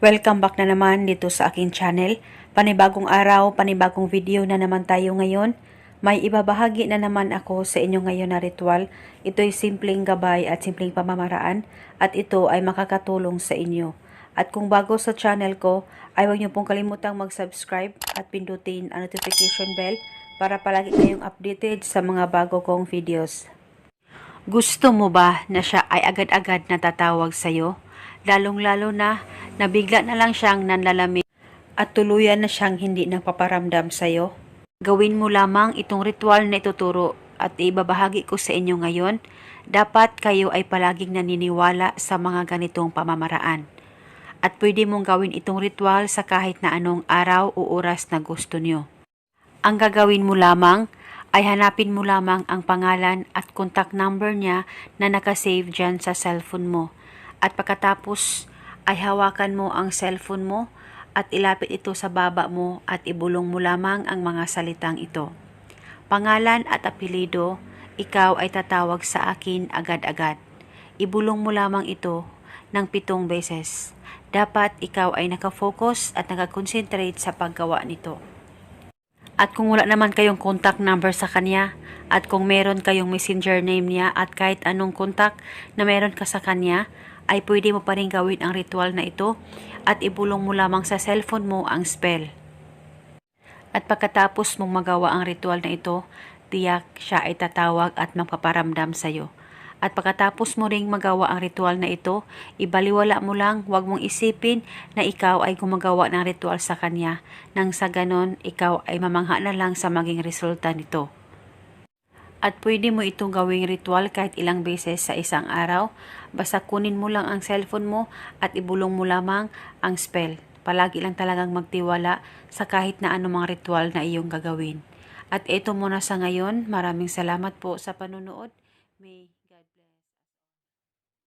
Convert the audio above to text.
Welcome back na naman dito sa aking channel. Panibagong araw, panibagong video na naman tayo ngayon. May ibabahagi na naman ako sa inyo ngayon na ritual. Ito'y simpleng gabay at simpleng pamamaraan at ito ay makakatulong sa inyo. At kung bago sa channel ko, ay huwag niyo pong kalimutang mag-subscribe at pindutin ang notification bell para palagi kayong updated sa mga bago kong videos. Gusto mo ba na siya ay agad-agad natatawag sa'yo? Lalong-lalo na nabigla na lang siyang nanlalamig at tuluyan na siyang hindi nagpaparamdam sa'yo? Gawin mo lamang itong ritual na ituturo at ibabahagi ko sa inyo ngayon. Dapat kayo ay palaging naniniwala sa mga ganitong pamamaraan. At pwede mong gawin itong ritual sa kahit na anong araw o oras na gusto nyo. Ang gagawin mo lamang ay hanapin mo lamang ang pangalan at contact number niya na nakasave dyan sa cellphone mo. At pagkatapos ay hawakan mo ang cellphone mo at ilapit ito sa baba mo at ibulong mo lamang ang mga salitang ito. Pangalan at apelido, ikaw ay tatawag sa akin agad-agad. Ibulong mo lamang ito ng 7 beses. Dapat ikaw ay nakafocus at nakakonsentrate sa paggawa nito. At kung wala naman kayong contact number sa kanya, at kung meron kayong messenger name niya at kahit anong contact na meron ka sa kanya, ay pwede mo pa rin gawin ang ritual na ito at ibulong mo lamang sa cellphone mo ang spell. At pagkatapos mong magawa ang ritual na ito, tiyak siya ay tatawag at magpaparamdam sa'yo. At pagkatapos mo ring magawa ang ritual na ito, ibaliwala mo lang, huwag mong isipin na ikaw ay gumagawa ng ritual sa kanya. Nang sa ganon, ikaw ay mamangha na lang sa maging resulta nito. At pwede mo itong gawing ritual kahit ilang beses sa isang araw. Basta kunin mo lang ang cellphone mo at ibulong mo lamang ang spell. Palagi lang talagang magtiwala sa kahit na anumang ritual na iyong gagawin. At ito muna sa ngayon. Maraming salamat po sa panunood. May